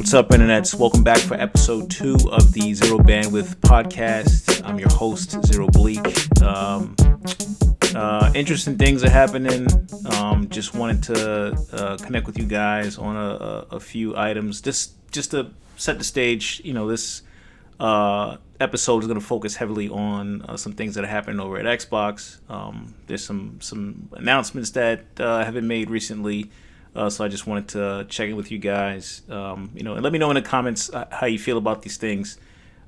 What's up, internets? Welcome back for episode 2 of the Zero Bandwidth podcast. I'm your host, Zero Bleek. Interesting things are happening. Just wanted to connect with you guys on a few items. Just to set the stage, this episode is going to focus heavily on some things that are happening over at Xbox. There's some announcements that have been made recently. So I just wanted to check in with you guys, and let me know in the comments how you feel about these things.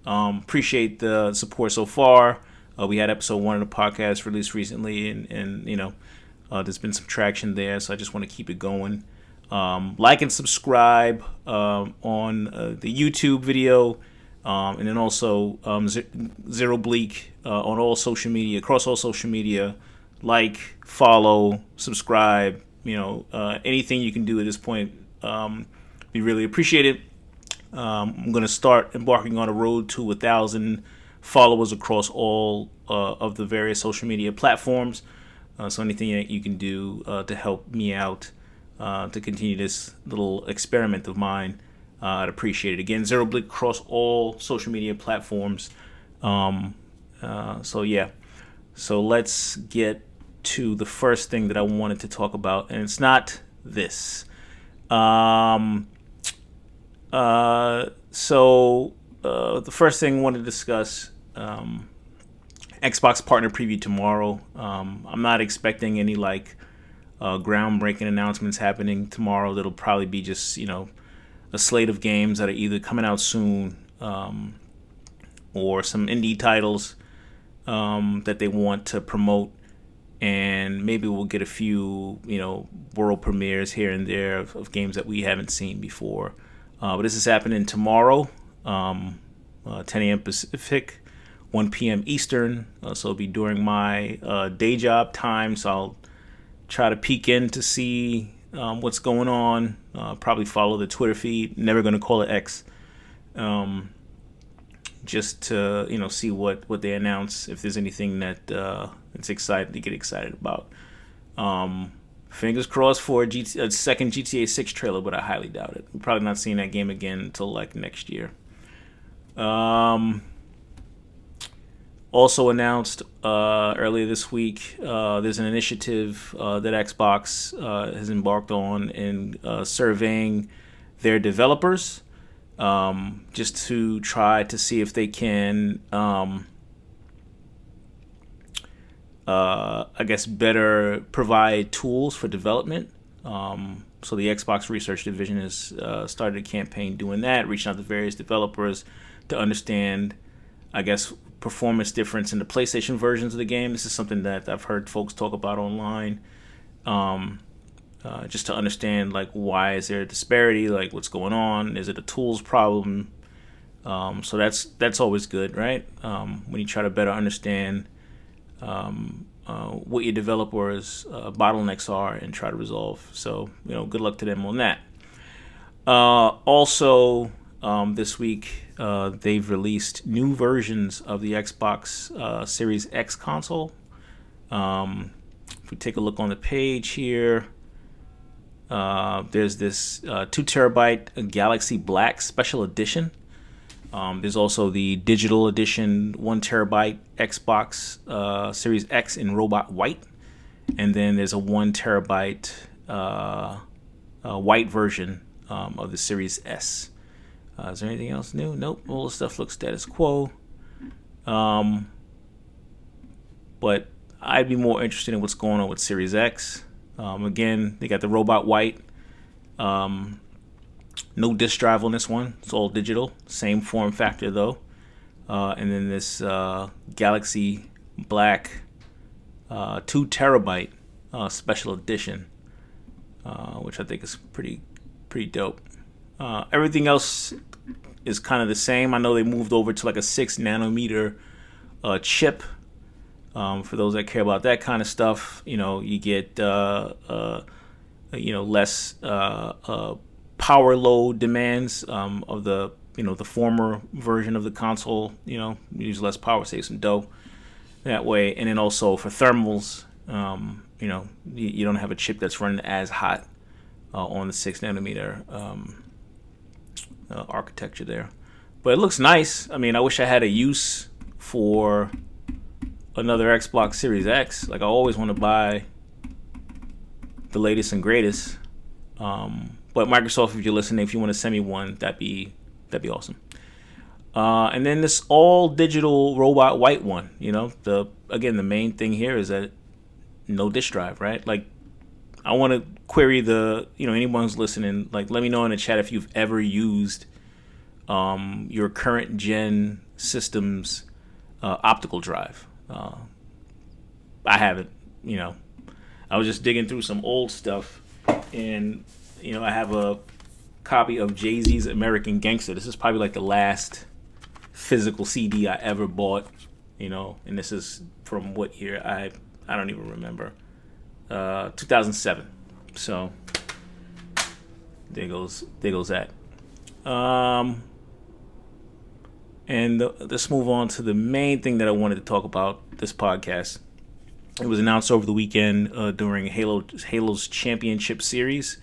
Appreciate the support so far. We had episode 1 of the podcast released recently, and there's been some traction there. So I just want to keep it going. Like and subscribe on the YouTube video, and then also Zero Bleek on all social media, across all social media. Like, follow, subscribe. Anything you can do at this point, we really appreciate it. I'm going to start embarking on a road to 1,000 followers across all of the various social media platforms. So anything that you can do to help me out to continue this little experiment of mine, I'd appreciate it. Again, Zero Bleek across all social media platforms. So let's get to the first thing that I wanted to talk about, and it's not this. The first thing I wanted to discuss, Xbox partner preview tomorrow. I'm not expecting any groundbreaking announcements happening tomorrow. That'll probably be just a slate of games that are either coming out soon or some indie titles that they want to promote. And maybe we'll get a few, world premieres here and there of games that we haven't seen before. But this is happening tomorrow, 10 a.m. Pacific, 1 p.m. Eastern. So it'll be during my day job time. So I'll try to peek in to see what's going on. Probably follow the Twitter feed. Never going to call it X. Just to see what they announce, if there's anything that it's exciting to get excited about. Fingers crossed for a second GTA 6 trailer, but I highly doubt it. We're probably not seeing that game again until next year. Also announced earlier this week, there's an initiative that Xbox has embarked on in surveying their developers. Just to try to see if they can, better provide tools for development. So the Xbox Research Division has started a campaign doing that, reaching out to various developers to understand, performance difference in the PlayStation versions of the game. This is something that I've heard folks talk about online. Just to understand, why is there a disparity? What's going on? Is it a tools problem? So that's always good, right? When you try to better understand what your developers' bottlenecks are and try to resolve. So, good luck to them on that. Also, this week, they've released new versions of the Xbox Series X console. If we take a look on the page here, there's this 2 terabyte Galaxy Black Special Edition. There's also the digital edition 1 terabyte Xbox Series X in Robot White. And then there's a 1 terabyte white version of the Series S. Is there anything else new? Nope. All the stuff looks status quo. But I'd be more interested in what's going on with Series X. Again, they got the Robot White. No disk drive on this one. It's all digital. Same form factor, though. And then this Galaxy Black 2 terabyte special edition, which I think is pretty dope. Everything else is kind of the same. I know they moved over to a 6 nanometer chip. For those that care about that kind of stuff, you get less power load demands of the the former version of the console. Use less power, save some dough that way. And then also for thermals, you don't have a chip that's running as hot on the 6 nanometer architecture there. But it looks nice. I mean, I wish I had a use for another Xbox Series X. Like, I always want to buy the latest and greatest. But Microsoft, if you're listening, if you want to send me one, that'd be awesome. And then this all digital robot white one. The main thing here is that no disk drive, right? Like, I want to query anyone who's listening, like, let me know in the chat if you've ever used your current gen system's optical drive. I haven't. I was just digging through some old stuff, and I have a copy of Jay-Z's American Gangster. This is probably like the last physical CD I ever bought, and this is from what year? I don't even remember. 2007. So there goes that. And let's move on to the main thing that I wanted to talk about this podcast. It was announced over the weekend during Halo's Championship Series,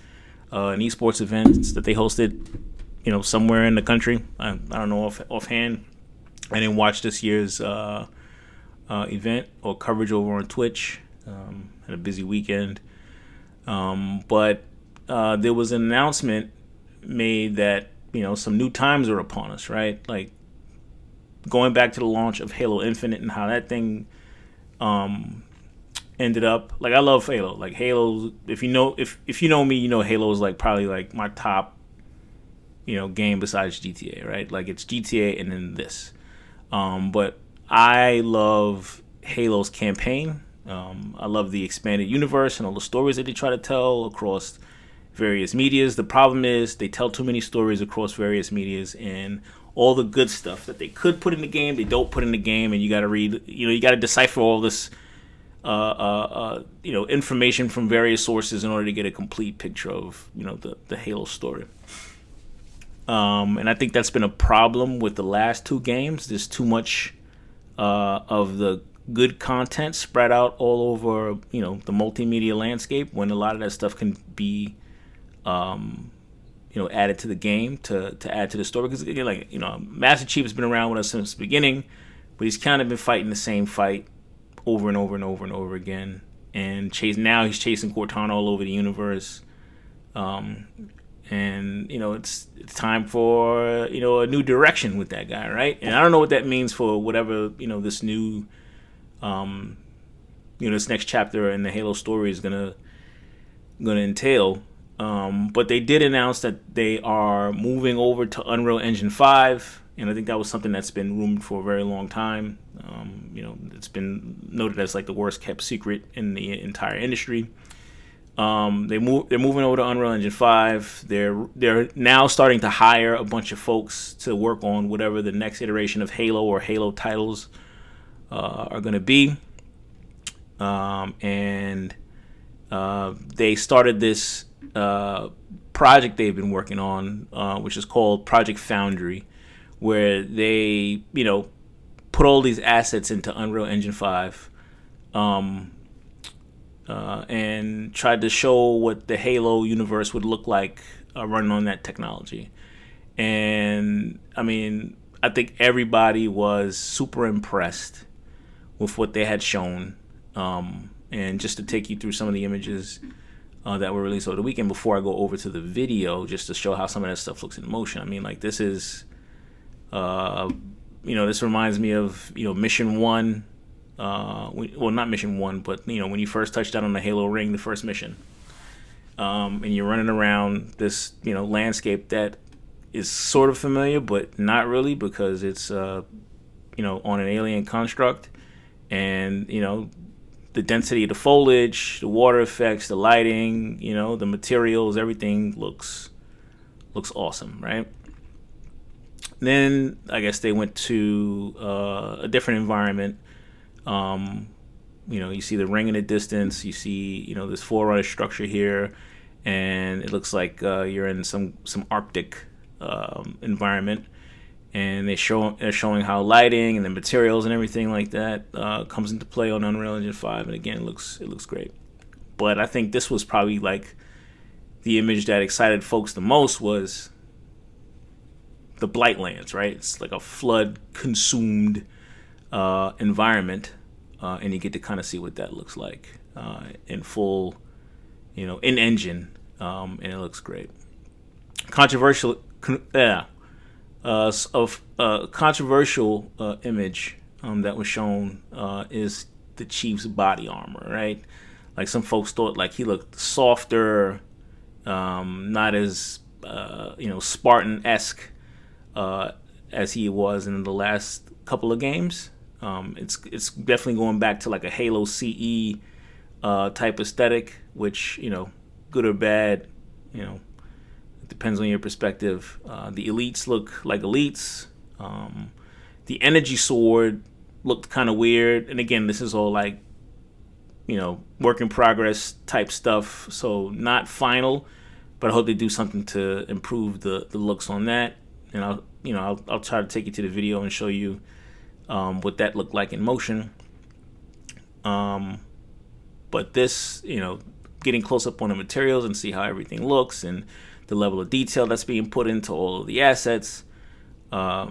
an esports event that they hosted, somewhere in the country. I don't know offhand. I didn't watch this year's event or coverage over on Twitch. Had a busy weekend. But there was an announcement made that, some new times are upon us, right? Like, going back to the launch of Halo Infinite and how that thing ended up. Like, I love Halo. Like, Halo, if you know me, Halo is like probably like my top, game besides GTA, right? Like, it's GTA and then this. But I love Halo's campaign. I love the expanded universe and all the stories that they try to tell across various medias. The problem is they tell too many stories across various medias, and all the good stuff that they could put in the game, they don't put in the game, and you got to read, you got to decipher all this, information from various sources in order to get a complete picture of, the Halo story. And I think that's been a problem with the last two games. There's too much of the good content spread out all over, the multimedia landscape, when a lot of that stuff can be, added to the game to add to the story. Because, Master Chief has been around with us since the beginning, but he's kind of been fighting the same fight over and over and over and over again. And now he's chasing Cortana all over the universe. And it's time for a new direction with that guy, right? And I don't know what that means for whatever this new this next chapter in the Halo story is gonna entail. But they did announce that they are moving over to Unreal Engine 5, and I think that was something that's been rumored for a very long time. It's been noted as like the worst kept secret in the entire industry. They're moving over to Unreal Engine 5. They're now starting to hire a bunch of folks to work on whatever the next iteration of Halo or Halo titles are going to be. And they started this project they've been working on, which is called Project Foundry, where they, put all these assets into Unreal Engine 5. And tried to show what the Halo universe would look like running on that technology. And, I think everybody was super impressed with what they had shown. And just to take you through some of the images that were released over the weekend before I go over to the video, just to show how some of that stuff looks in motion. This is, this reminds me of, Mission 1. Well, not Mission 1, but, when you first touched down on the Halo ring, the first mission. And you're running around this, landscape that is sort of familiar, but not really, because it's, on an alien construct. And, the density of the foliage, the water effects, the lighting, the materials, everything looks awesome, right? Then I guess they went to a different environment. You see the ring in the distance. You see, this Forerunner structure here, and it looks like you're in some Arctic environment. And they're showing how lighting and the materials and everything like that comes into play on Unreal Engine 5. And again, it looks great. But I think this was probably like the image that excited folks the most was the Blightlands, right? It's like a flood consumed environment, and you get to kind of see what that looks like in full, in engine, and it looks great. Controversial, controversial image that was shown is the Chief's body armor, right? Like some folks thought like he looked softer, not as Spartan-esque as he was in the last couple of games. It's definitely going back to like a Halo CE type aesthetic, which good or bad, it depends on your perspective. The elites look like elites. The energy sword looked kind of weird, and again, this is all like work in progress type stuff, so not final, but I hope they do something to improve the looks on that. And I'll try to take you to the video and show you what that looked like in motion. But this, getting close up on the materials and see how everything looks and the level of detail that's being put into all of the assets, I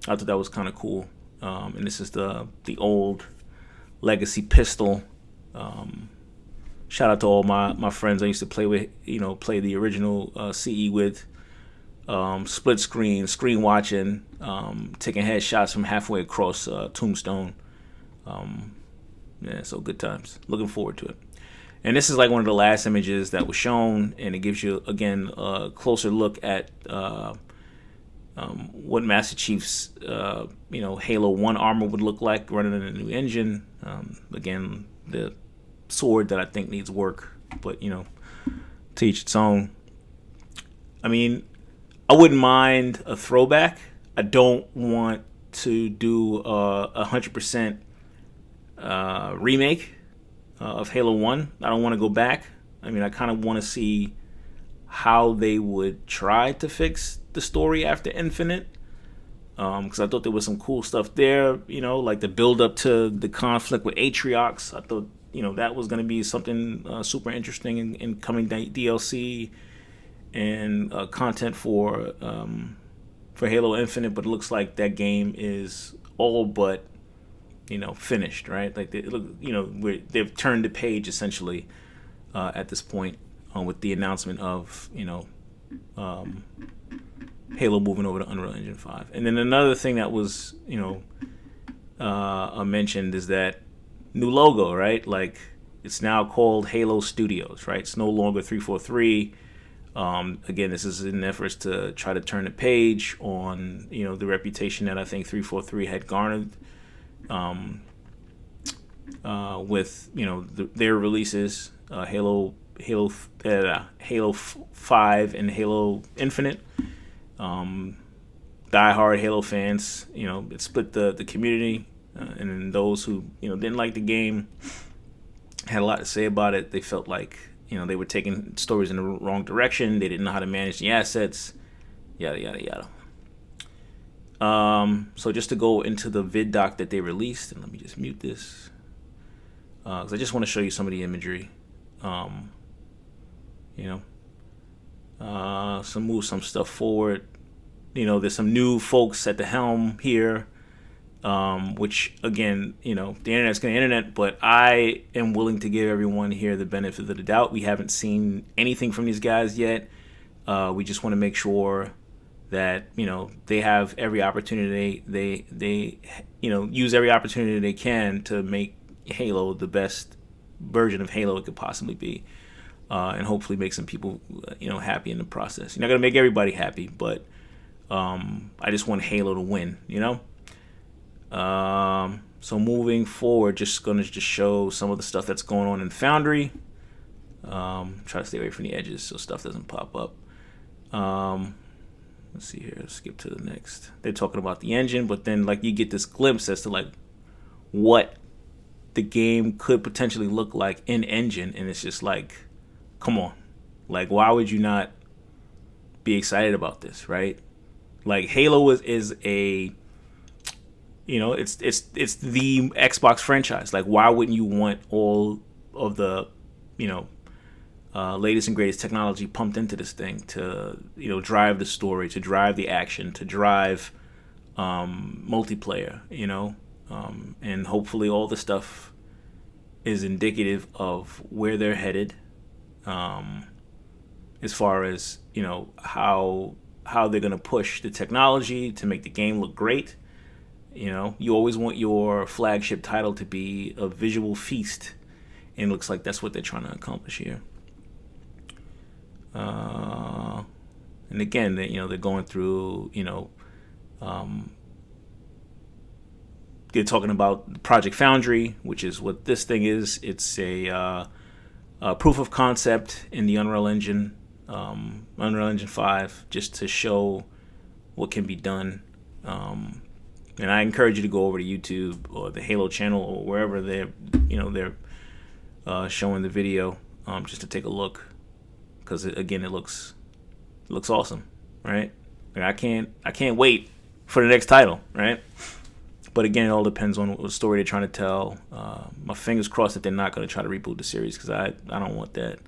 thought that was kind of cool. And this is the old legacy pistol. Shout out to all my friends I used to play with, play the original CE with. Split screen watching, taking headshots from halfway across Tombstone. So good times. Looking forward to it. And this is like one of the last images that was shown, and it gives you again a closer look at what Master Chief's Halo 1 armor would look like running in a new engine. Again, the sword that I think needs work, but to each its own. I mean, I wouldn't mind a throwback. I don't want to do 100% remake of Halo 1. I don't want to go back. I mean, I kind of want to see how they would try to fix the story after Infinite, because I thought there was some cool stuff there, like the build up to the conflict with Atriox. I thought that was going to be something super interesting in coming DLC and content for Halo Infinite, but it looks like that game is all but finished, right? Like they've turned the page essentially at this point with the announcement of Halo moving over to Unreal Engine 5. And then another thing that was mentioned is that new logo, right? Like it's now called Halo Studios, right? It's no longer 343. Again, this is in efforts to try to turn the page on the reputation that I think 343 had garnered with their releases, Halo 5 and Halo Infinite. Die-hard Halo fans, it split the community, and then those who didn't like the game had a lot to say about it. They felt like they were taking stories in the wrong direction. They didn't know how to manage the assets, yada yada yada. So just to go into the vid doc that they released, and let me just mute this because I just want to show you some of the imagery. Move some stuff forward. There's some new folks at the helm here, which again, the internet's gonna internet, but I am willing to give everyone here the benefit of the doubt. We haven't seen anything from these guys yet. We just want to make sure that they have every opportunity. They use every opportunity they can to make Halo the best version of Halo it could possibly be, and hopefully make some people happy in the process. You're not gonna make everybody happy, but I just want Halo to win. So moving forward, just gonna show some of the stuff that's going on in Foundry. Try to stay away from the edges so stuff doesn't pop up. Let's see here. Let's skip to the next. They're talking about the engine, but then like you get this glimpse as to like what the game could potentially look like in engine, and it's just like, come on, like why would you not be excited about this, right? Like Halo is a it's the Xbox franchise. Like why wouldn't you want all of the latest and greatest technology pumped into this thing to drive the story, to drive the action, to drive multiplayer, and hopefully all the stuff is indicative of where they're headed, as far as how they're going to push the technology to make the game look great. You always want your flagship title to be a visual feast, and it looks like that's what they're trying to accomplish here. And again, they're going through, they're talking about Project Foundry, which is what this thing is. It's a proof of concept in the Unreal Engine 5, just to show what can be done. And I encourage you to go over to YouTube or the Halo channel or wherever they're showing the video, just to take a look, because again, it looks awesome, right? Like, I can't wait for the next title, right? But again, it all depends on what story they're trying to tell. My fingers crossed that they're not going to try to reboot the series, because I don't want that.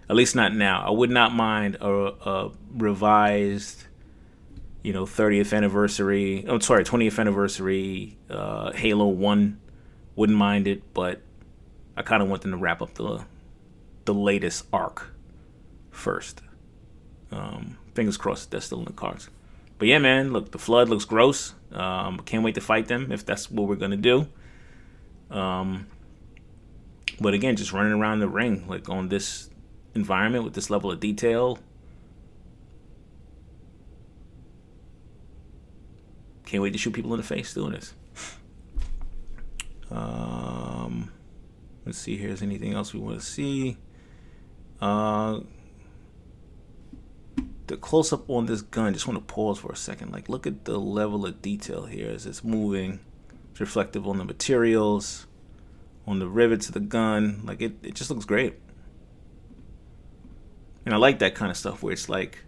At least not now. I would not mind a revised, 20th anniversary Halo 1. Wouldn't mind it, but I kind of want them to wrap up the latest arc first. Fingers crossed that's still in the cards. But yeah, man, look, the Flood looks gross. Can't wait to fight them if that's what we're going to do. But again, just running around the ring, like on this environment with this level of detail. Can't wait to shoot people in the face doing this. Let's see here. Is anything else we want to see? The close-up on this gun, just want to pause for a second. Like, look at the level of detail here as it's moving. It's reflective on the materials, on the rivets of the gun. Like, it just looks great. And I like that kind of stuff where it's like,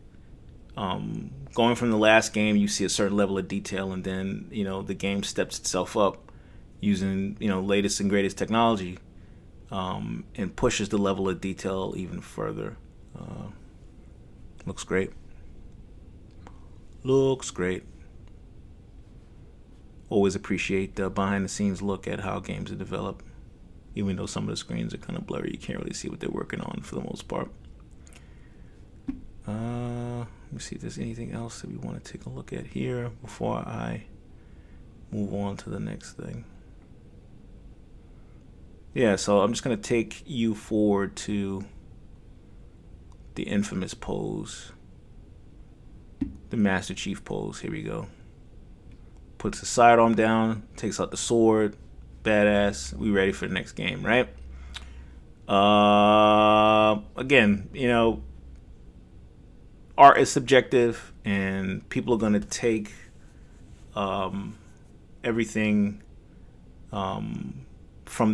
going from the last game, you see a certain level of detail, and then, the game steps itself up using, latest and greatest technology, and pushes the level of detail even further. Looks great. Looks great. Always appreciate the behind-the-scenes look at how games are developed. Even though some of the screens are kind of blurry, you can't really see what they're working on for the most part. Let me see if there's anything else that we want to take a look at here before I move on to the next thing. Yeah, so I'm just going to take you forward to the infamous pose, the Master Chief pose. Here we go. Puts the sidearm down, takes out the sword. Badass. We ready for the next game, right? Again, art is subjective, and people are going to take everything from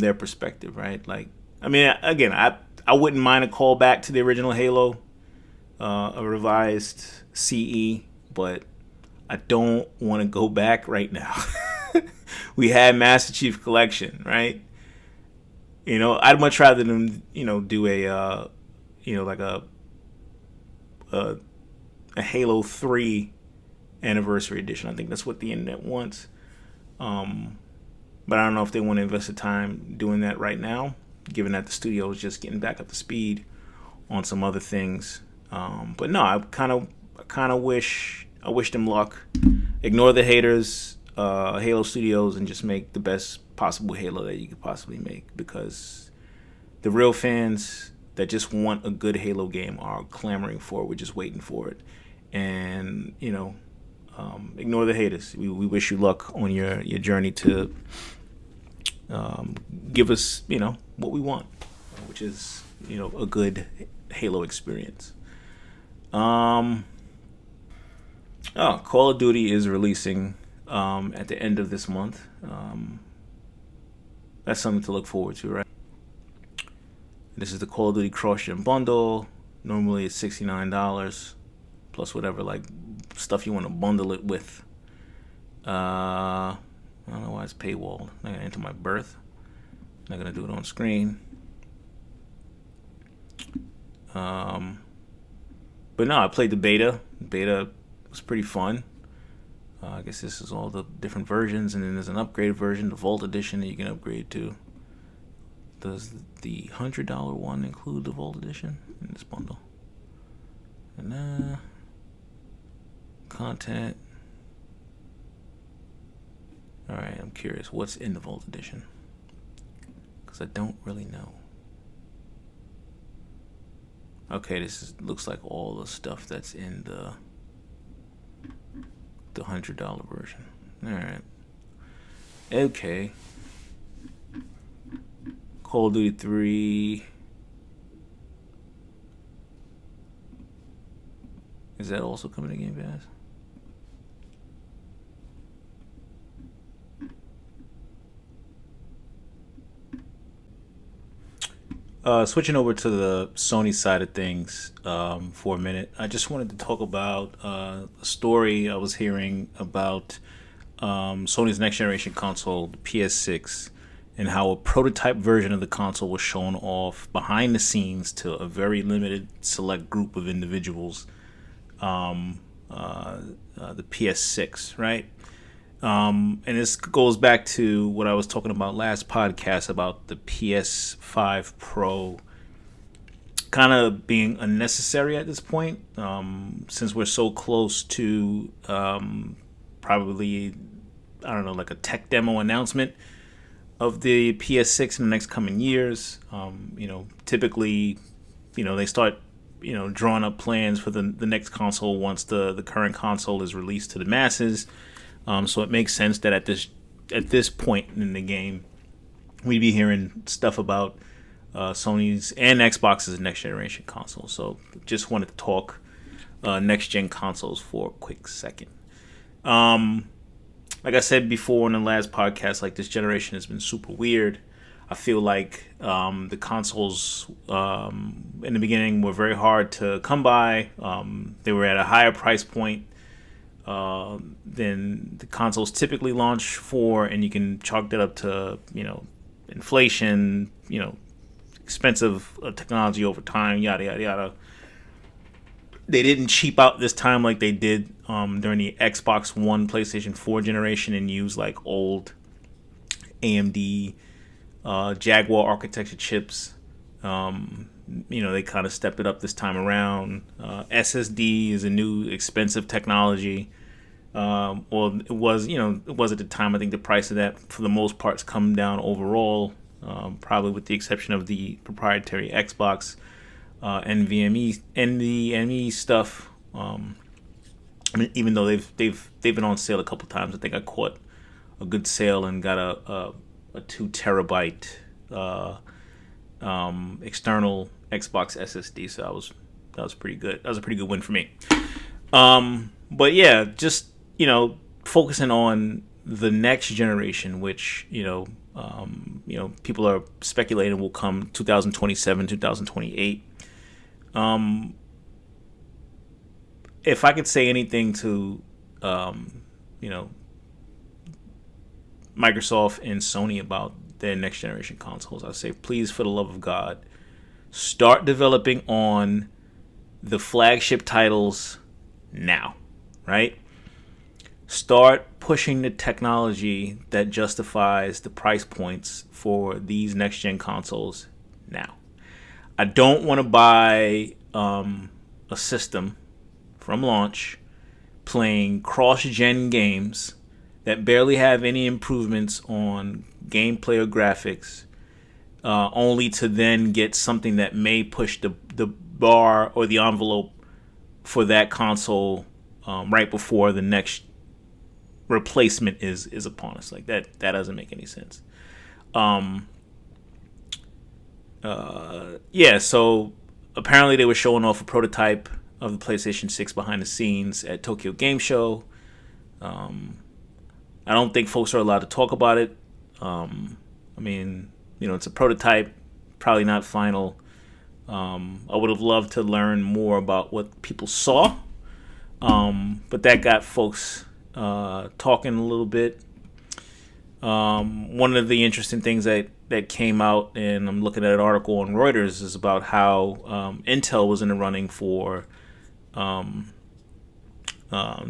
their perspective, right? Like, I mean, again, I wouldn't mind a callback to the original Halo, a revised CE, but I don't want to go back right now. We had Master Chief Collection, right? I'd much rather them, do a, like a Halo 3 anniversary edition. I think that's what the internet wants. But I don't know if they want to invest the time doing that right now, given that the studio is just getting back up to speed on some other things. But no, I kind of wish them luck. Ignore the haters, Halo Studios, and just make the best possible Halo that you could possibly make, because the real fans that just want a good Halo game are clamoring for it. We're just waiting for it. And, ignore the haters. We wish you luck on your journey to give us, what we want, which is, a good Halo experience. Call of Duty is releasing at the end of this month. That's something to look forward to, right? This is the Call of Duty Cross-Gen bundle. Normally it's $69 plus whatever like stuff you want to bundle it with. I don't know why it's paywalled. I'm gonna enter my birth. I'm not gonna do it on screen. But no, I played the beta. Beta was pretty fun. I guess this is all the different versions, and then there's an upgraded version, the Vault Edition, that you can upgrade to. Does the $100 one include the Vault Edition in this bundle? And content. Alright, I'm curious. What's in the Vault Edition? Because I don't really know. Okay, looks like all the stuff that's in the $100 version. Alright. Okay. Call of Duty 3. Is that also coming to Game Pass? Switching over to the Sony side of things for a minute, I just wanted to talk about a story I was hearing about Sony's next generation console, the PS6, and how a prototype version of the console was shown off behind the scenes to a very limited select group of individuals. The PS6, right? And this goes back to what I was talking about last podcast about the PS5 Pro kind of being unnecessary at this point, since we're so close to probably, I don't know, like a tech demo announcement of the PS6 in the next coming years. Typically, they start, drawing up plans for the next console once the current console is released to the masses. So it makes sense that at this point in the game, we'd be hearing stuff about Sony's and Xbox's next generation console. So just wanted to talk next gen consoles for a quick second. Like I said before in the last podcast, like this generation has been super weird. I feel like the consoles in the beginning were very hard to come by. They were at a higher price point than the consoles typically launch for, and you can chalk that up to inflation, expensive technology over time, yada yada yada. They didn't cheap out this time like they did during the Xbox One, PlayStation 4 generation and use like old AMD Jaguar architecture chips. They kind of stepped it up this time around. SSD is a new expensive technology. It was at the time. I think the price of that, for the most part, has come down overall. Probably with the exception of the proprietary Xbox NVMe stuff. Even though they've been on sale a couple times, I think I caught a good sale and got a 2 terabyte external Xbox SSD. So that was pretty good. That was a pretty good win for me. But yeah, just focusing on the next generation, which people are speculating will come 2027, 2028. If I could say anything to Microsoft and Sony about their next generation consoles, I'd say, please, for the love of God, start developing on the flagship titles now, right? Start pushing the technology that justifies the price points for these next gen consoles now. I don't want to buy a system from launch playing cross-gen games that barely have any improvements on gameplay or graphics, only to then get something that may push the bar or the envelope for that console right before the next replacement is upon us. Like that doesn't make any sense. So apparently they were showing off a prototype of the PlayStation 6 behind the scenes at Tokyo Game Show. I don't think folks are allowed to talk about it. It's a prototype, probably not final. I would have loved to learn more about what people saw, but that got folks talking a little bit. One of the interesting things that that came out, and I'm looking at an article on Reuters, is about how Intel was in the running for the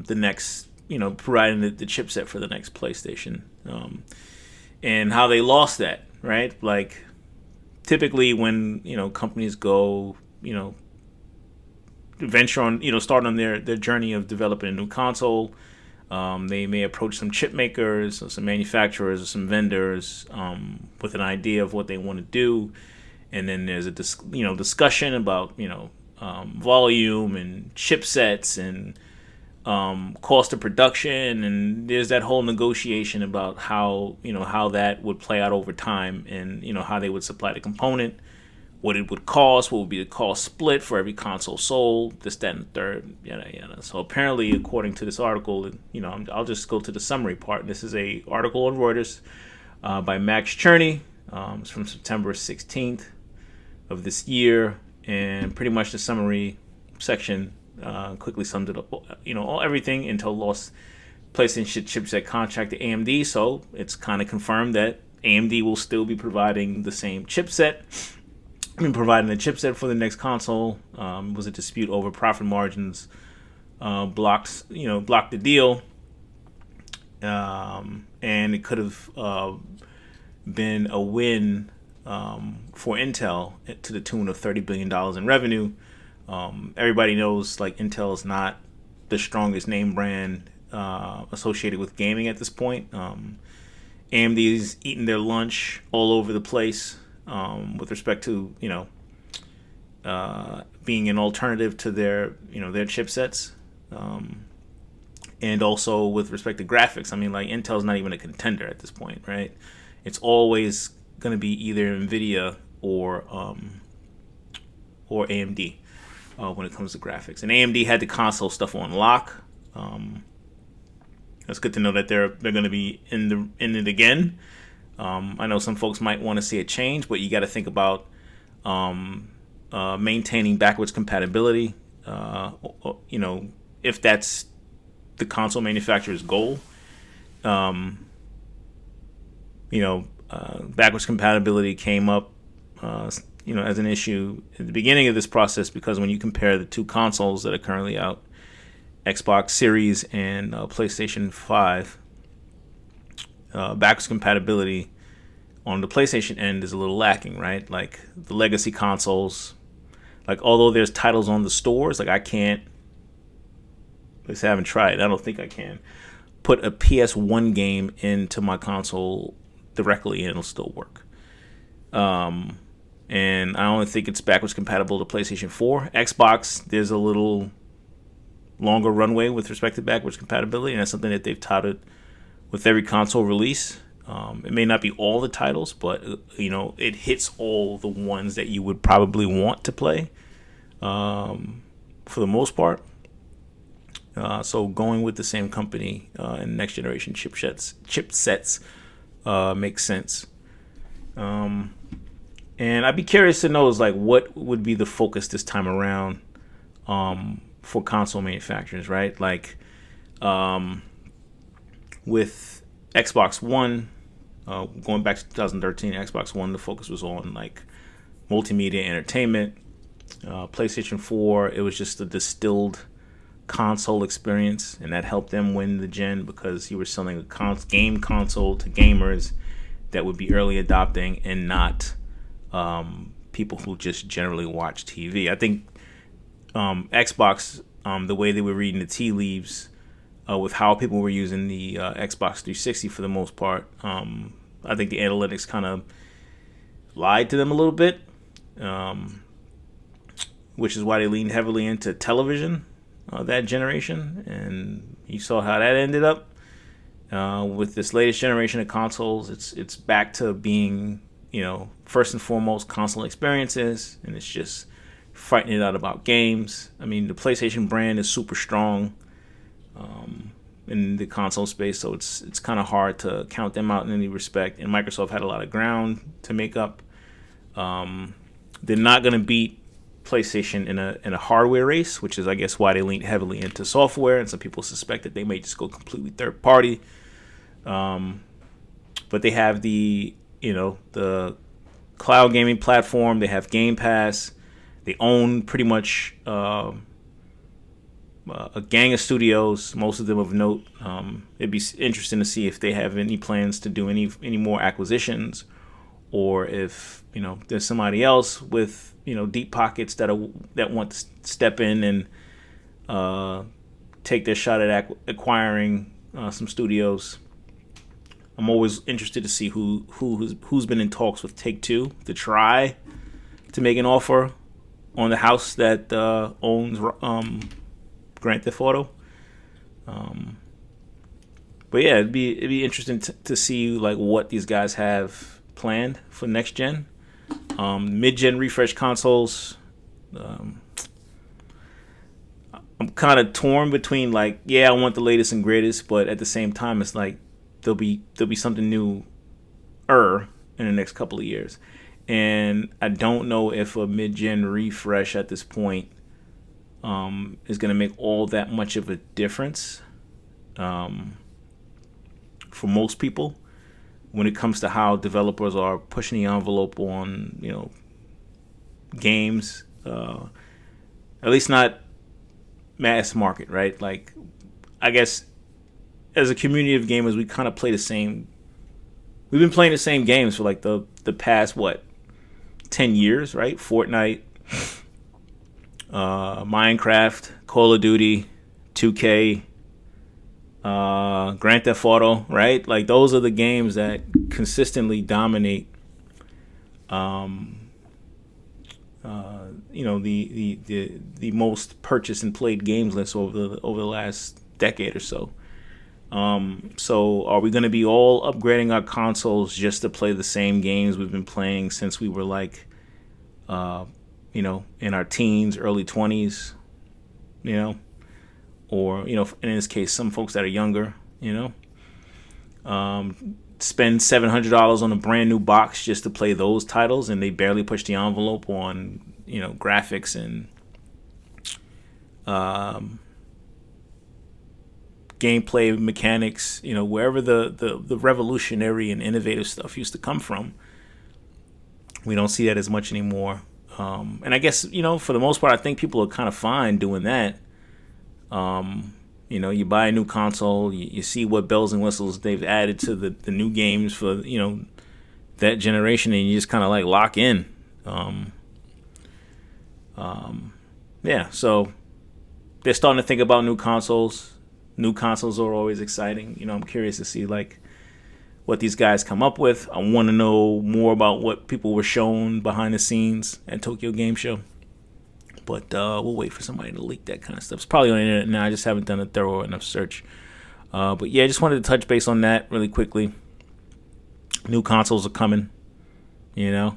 next, providing the chipset for the next PlayStation, and how they lost that, right? Like, typically when, companies go, venture on, start on their journey of developing a new console, they may approach some chip makers or some manufacturers or some vendors with an idea of what they want to do, and then there's a discussion about volume and chipsets and cost of production, and there's that whole negotiation about how that would play out over time, and how they would supply the component, what it would cost, what would be the cost split for every console sold, this, that, and the third, yada yada. So apparently, according to this article, I'll just go to the summary part. This is a article on Reuters by Max Cherney. It's from September 16th of this year, and pretty much the summary section quickly summed it up. Everything. Intel lost PlayStation chipset contract to AMD, so it's kind of confirmed that AMD will still be providing the same chipset. Providing the chipset for the next console. Was a dispute over profit margins. Blocked the deal, and it could have been a win for Intel to the tune of $30 billion in revenue. Everybody knows, like, Intel is not the strongest name brand associated with gaming at this point. AMD is eating their lunch all over the place with respect to being an alternative to their chipsets, and also with respect to graphics. I mean, like, Intel's not even a contender at this point, right? It's always going to be either Nvidia or AMD when it comes to graphics. And AMD had the console stuff on lock. It's good to know that they're going to be in it again. I know some folks might want to see a change, but you got to think about maintaining backwards compatibility. If that's the console manufacturer's goal. Backwards compatibility came up, as an issue at the beginning of this process, because when you compare the two consoles that are currently out, Xbox Series and PlayStation 5, backwards compatibility on the PlayStation end is a little lacking, right? Like, the legacy consoles, like, although there's titles on the stores, like, I can't, at least I haven't tried, I don't think I can put a PS1 game into my console directly and it'll still work. And I only think it's backwards compatible to PlayStation 4. Xbox, there's a little longer runway with respect to backwards compatibility, and that's something that they've touted with every console release. It may not be all the titles, but it hits all the ones that you would probably want to play, for the most part. So going with the same company and next generation chipsets makes sense. And I'd be curious to know what would be the focus this time around for console manufacturers, right? Like, with Xbox One, going back to 2013, Xbox One, the focus was on, like, multimedia entertainment. PlayStation 4, it was just a distilled console experience, and that helped them win the gen because you were selling a game console to gamers that would be early adopting and not people who just generally watch TV. I think Xbox, the way they were reading the tea leaves with how people were using the Xbox 360 for the most part, I think the analytics kind of lied to them a little bit, which is why they leaned heavily into television that generation, and you saw how that ended up. With this latest generation of consoles, it's back to being, first and foremost console experiences, and it's just fighting it out about games. I mean, the PlayStation brand is super strong in the console space, so it's kind of hard to count them out in any respect. And Microsoft had a lot of ground to make up. They're not going to beat PlayStation in a hardware race, which is, I guess, why they lean heavily into software, and some people suspect that they may just go completely third party. But they have the the cloud gaming platform. They have Game Pass. They own pretty much a gang of studios, most of them of note. It'd be interesting to see if they have any plans to do any more acquisitions, or if there's somebody else with deep pockets that want to step in and take their shot at acquiring some studios. I'm always interested to see who's been in talks with Take-Two to try to make an offer on the house that owns Grand Theft Auto. But yeah, it'd be interesting to see like what these guys have planned for next gen. Mid-gen refresh consoles. I'm kind of torn between like, I want the latest and greatest, but at the same time, it's like there'll be something new in the next couple of years, and I don't know if a mid-gen refresh at this point is going to make all that much of a difference for most people when it comes to how developers are pushing the envelope on games, at least not mass market, right? Like, I guess as a community of gamers, we kind of play the same. We've been playing the same games for like the past 10 years, right? Fortnite, Minecraft, Call of Duty, 2K, Grand Theft Auto, right? Like, those are the games that consistently dominate the most purchased and played games list over the last decade or so. So are we going to be all upgrading our consoles just to play the same games we've been playing since we were like in our teens, early 20s, or in this case some folks that are younger, spend $700 on a brand new box just to play those titles, and they barely push the envelope on graphics and gameplay mechanics, wherever the revolutionary and innovative stuff used to come from. We don't see that as much anymore. And I guess, for the most part, I think people are kind of fine doing that. You buy a new console, you see what bells and whistles they've added to the new games for, that generation, and you just kind of like lock in. So they're starting to think about new consoles. New consoles are always exciting. I'm curious to see like what these guys come up with. I want to know more about what people were shown behind the scenes at Tokyo Game Show. But we'll wait for somebody to leak that kind of stuff. It's probably on the internet now. I just haven't done a thorough enough search. But yeah, I just wanted to touch base on that really quickly. New consoles are coming. Curious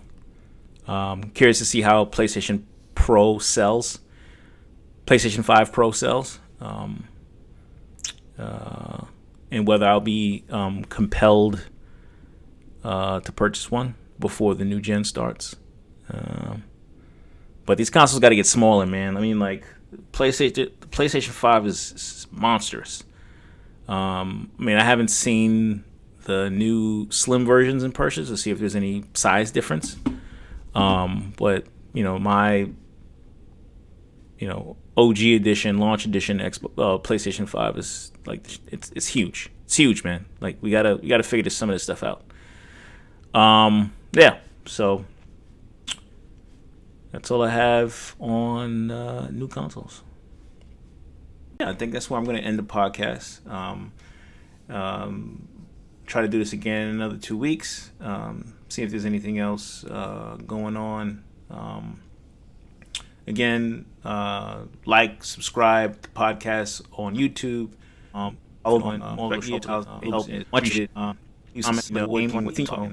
to see how PlayStation Pro sells. PlayStation 5 Pro sells. And whether I'll be compelled to purchase one before the new gen starts. But these consoles got to get smaller, man. I mean, like, PlayStation 5 is monstrous. I haven't seen the new slim versions in purchase to see if there's any size difference. But my OG edition, launch edition PlayStation 5 is like, it's huge. It's huge, man. Like, we gotta figure some of this stuff out. So that's all I have on new consoles. Yeah, I think that's where I'm going to end the podcast. Try to do this again in another 2 weeks. See if there's anything else going on. Again, like, subscribe to podcasts on YouTube. Follow on all the details. Help much. Comment the game with theme song.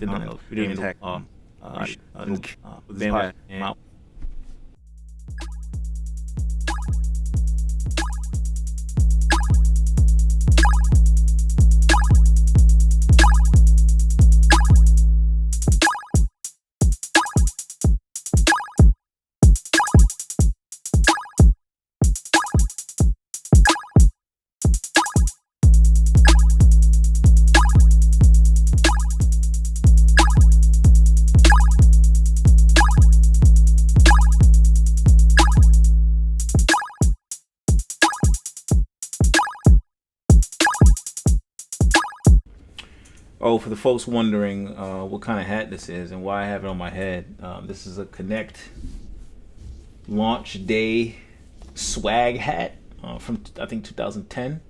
Oh, for the folks wondering what kind of hat this is and why I have it on my head, this is a Connect launch day swag hat from I think 2010.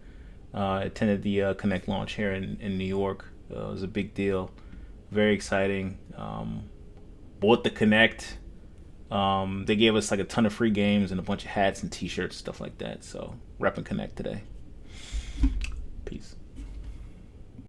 I attended the Connect launch here in New York. It was a big deal, very exciting. Bought the Connect. They gave us like a ton of free games and a bunch of hats and T-shirts, stuff like that. So repping Connect today. Peace.